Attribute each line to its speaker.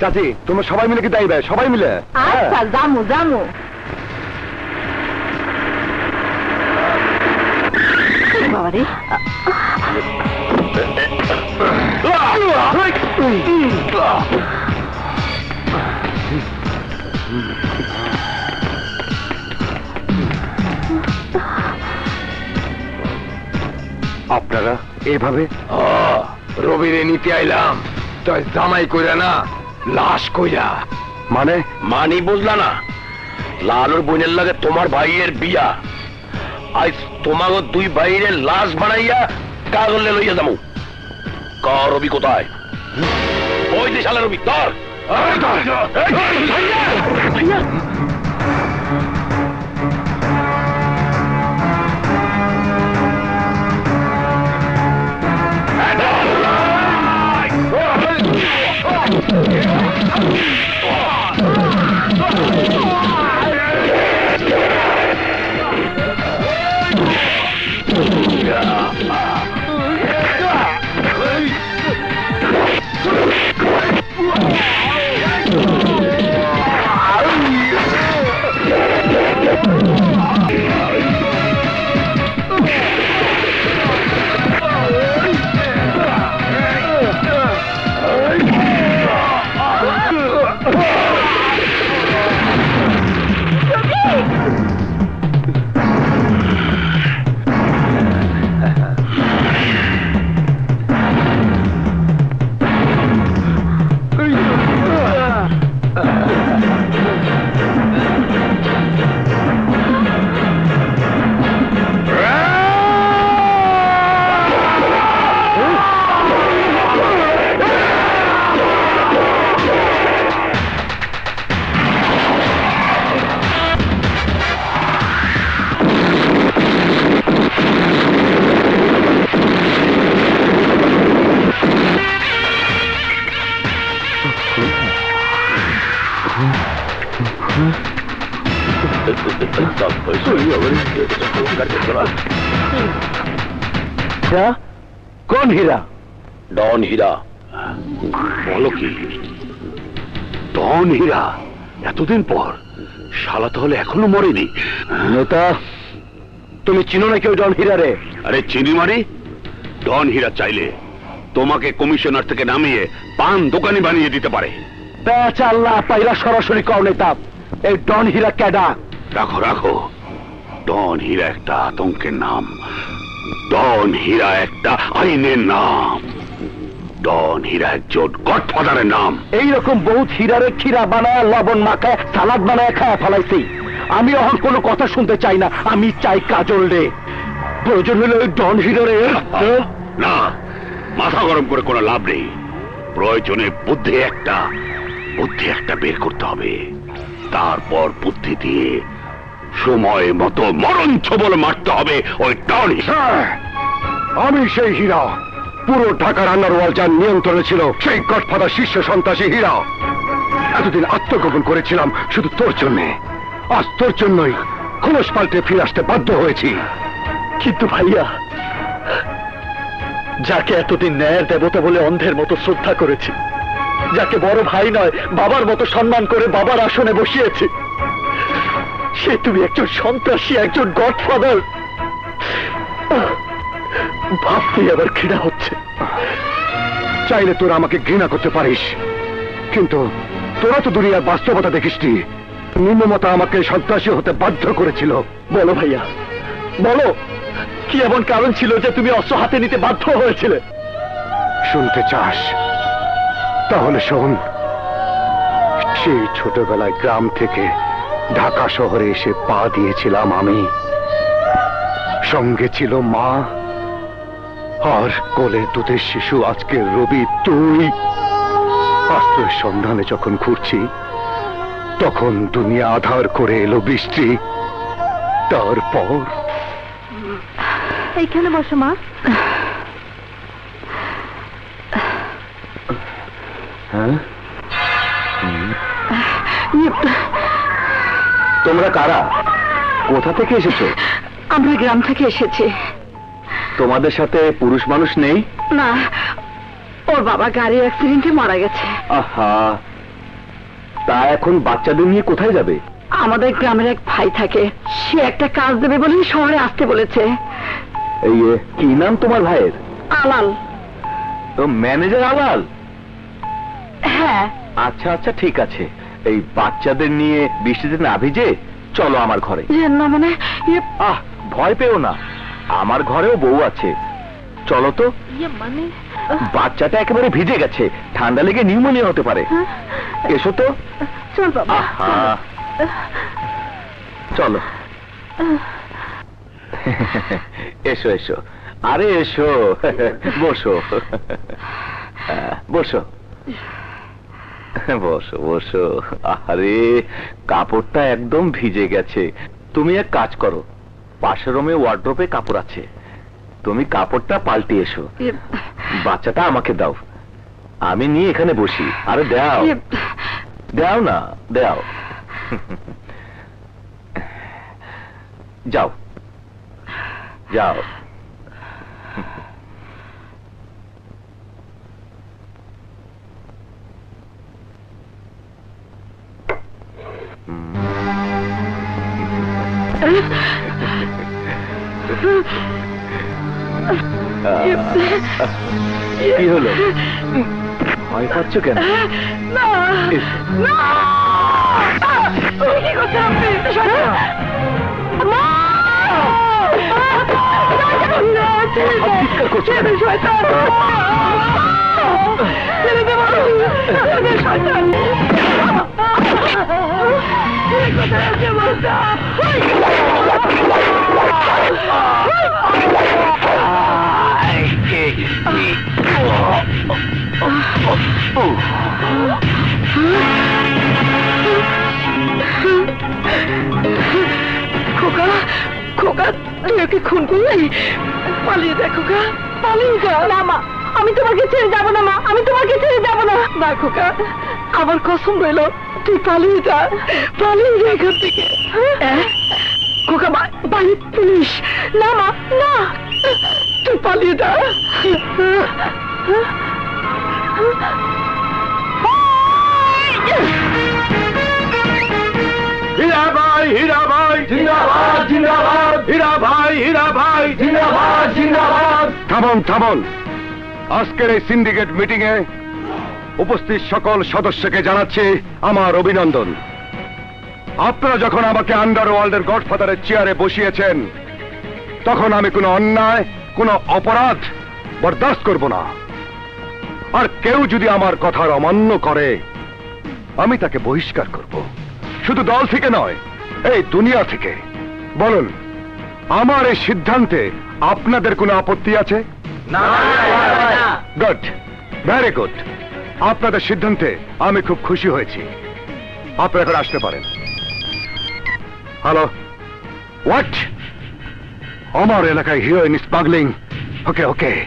Speaker 1: চাচি তোমরা সবাই মিলে কি যাইবে? সবাই মিলে?
Speaker 2: আচ্ছা জামু জামু। বাবারে
Speaker 1: আপনারা এইভাবে?
Speaker 3: রবিরে নিতে আইলাম, তাই জামাই কইরা না, লাশ কইরা।
Speaker 1: মানে?
Speaker 3: মানি বুঝলা না? লালুর বোনের লাগে তোমার ভাইয়ের বিয়া, আজ তোমাকে দুই ভাইয়ের লাশ বানাইয়া কাগজে লইয়া যাবো। কার রবি কোথায়? ওই যে শালা রবি, ধর।
Speaker 1: কোন হীরা?
Speaker 3: ডন হীরা।
Speaker 1: বলো কি? ডন হীরা? এতদিন পর? শালা তাহলে এখনো মরেনি? নেতা, তুমি চিনো না কেউ ডন হীরা রে?
Speaker 4: আরে চিনি মানে? ডন হীরা চাইলে তোমাকে কমিশনার থেকে নামিয়ে পান দোকানি বানিয়ে দিতে পারে।
Speaker 1: আল্লাহ পাইরা সরাসরি কও নেতা, এই ডন হীরা কেডা?
Speaker 4: রাখো রাখো, ডন হীরা একটা আতঙ্কের নাম, ডন হীরা একটা আইনের নাম, ডন হীরা একজন গডফাদারের নাম।
Speaker 1: এইরকম বহুত হীরারে ক্ষীরা বানায়, লবণ মাখায়, সালাদ বানায় খায় ফেলাইছি। আমি এখন কোনো কথা শুনতে চাই না, আমি চাই কাজল রে। প্রয়োজন হলে ওই ডন হীরারে।
Speaker 4: না, মাথা গরম করে কোনো লাভ নেই। প্রয়োজনে বুদ্ধি একটা বের করতে হবে, তারপর বুদ্ধি দিয়ে সময় মতো মরণ ছবল মারতে হবে ওই ডন হীরা।
Speaker 1: আমি সেই হীরা, পুরো ঢাকার আন্ডারওয়াল যার নিয়ন্ত্রণে ছিল, সেই গডফাদার শীর্ষ সন্ত্রাসী হীরা। এতদিন আত্মগোপন করেছিলাম শুধু তোর জন্যে, আজ তোর জন্যই খোলস পাল্টে ফিরে আসতে বাধ্য হয়েছি।
Speaker 5: কিন্তু ভাইয়া, যাকে এতদিন ন্যায়ের দেবতা বলে অন্ধের মতো শ্রদ্ধা করেছি, যাকে বড় ভাই নয় বাবার মতো সম্মান করে বাবার আসনে বসিয়েছি, সে তুমি একজন সন্ত্রাসী, একজন গডফাদার। ভাবতেই আবার ঘৃণা হচ্ছে।
Speaker 1: চাইলে তোরা আমাকে ঘৃণা করতে পারিস, কিন্তু তোরা তো দুনিয়ার বাস্তবতা দেখিসনি। নিম্নমতা আমাকে সন্ত্রাসী হতে বাধ্য করেছিল।
Speaker 5: বলো ভাইয়া, বলো, কি এমন কারণ ছিল যে তুমি অস্ত্র হাতে নিতে বাধ্য হয়েছিলে?
Speaker 1: শুনতে চাস? তাহলে শোন। সেই ছোটবেলায় গ্রাম থেকে ঢাকা শহরে এসে পা দিয়েছিলাম আমি। সঙ্গে ছিল মা, আর কোলে দুধের শিশু আজকে রবি তুই। আশ্রয়ের সন্ধানে যখন ঘুরছি, তখন দুনিয়া আধার করে এলো বৃষ্টি। তারপর
Speaker 2: এইখানে বসো মা।
Speaker 1: হ্যাঁ, তোমরা কারা? কোথা থেকে এসেছো?
Speaker 2: আমরা গ্রাম থেকে এসেছি।
Speaker 1: তোমাদের সাথে পুরুষ মানুষ নেই?
Speaker 2: না, ওর বাবা গাড়ি অ্যাক্সিডেন্টে মারা গেছে।
Speaker 1: আহা,
Speaker 5: তা এখন বাচ্চাদের নিয়ে কোথায় যাবে?
Speaker 2: আমাদের গ্রামের এক ভাই থাকে, সে একটা কাজ দেবে বলে শহরে আসতে বলেছে।
Speaker 5: এই কি নাম তোমার ভাইয়ের?
Speaker 2: আলাল।
Speaker 5: তো ম্যানেজার আলাল?
Speaker 2: হ্যাঁ।
Speaker 5: আচ্ছা আচ্ছা ঠিক আছে, এই বাচ্চাদের নিয়ে বৃষ্টিতে না ভিজে চলো আমার ঘরে।
Speaker 2: না মানে
Speaker 5: আহ ভয় পেও না, আমার ঘরেও বউ আছে, চলো তো।
Speaker 2: মানে
Speaker 5: বাচ্চাটা একেবারে ভিজে গেছে, ঠান্ডা লেগে নিউমোনিয়া হতে পারে। এসো তো।
Speaker 2: চল বাবা।
Speaker 5: আহা, চলো। এসো এসো, আরে এসো, বসো বসো বসো বসো। আরে কাপড়টা একদম ভিজে গেছে, তুমি এক কাজ করো, পাশের রুমে ওয়ার্ড্রোবে কাপড় আছে, তুমি কাপড়টা পাল্টে এসো, বাচ্চাটা আমাকে দাও, আমি নিয়ে এখানে বসি। আরে দাও দাও না, দাও। যাও যাও। কি হলো, ভয় পাচ্ছ কেন?
Speaker 2: না না, কি করছেন আপনি?
Speaker 5: চিৎকার করছো কেন?
Speaker 2: খোকা খোকা, তুই ওকে খুন করলি? পালিয়ে যা খোকা, পালিয়ে যা। না মা, আমি তোমাকে ছেড়ে যাবো না মা, আমি তোমাকে ছেড়ে যাবো না। না খোকা, আমার কসম রইল, তুই পালিয়ে যা, পালিয়ে যা এখান থেকে। খোকা, বাড়ি পুলিশ। না মা না, তুই পালিয়ে যা।
Speaker 1: হীরা ভাই, হীরা ভাই জিন্দাবাদ, জিন্দাবাদ। হীরা ভাই, হীরা ভাই জিন্দাবাদ, জিন্দাবাদ। থামুন থামুন, আজকের এই সিন্ডিকেট মিটিং এ উপস্থিত সকল সদস্যকে জানাচ্ছি আমার অভিনন্দন। আপনারা যখন আমাকে আন্ডারওয়ার্ল্ডের গডফাদারের চেয়ারে বসিয়েছেন, তখন আমি কোনো অন্যায়, কোনো অপরাধ বরদাস্ত করব না। আর কেউ যদি আমার কথার অমান্য করে, আমি তাকে বহিষ্কার করব, শুধু দল থেকে নয়, এই দুনিয়া থেকে। বলুন, আমার এই সিদ্ধান্তে আপনাদের কোনো আপত্তি আছে? Good, very good. আপনাদের সিদ্ধান্তে আমি খুব খুশি হয়েছি, আপনারা এখন আসতে পারেন। Hello, what? আমার এলাকায় হিরোইন স্মাগলিং? ওকে ওকে,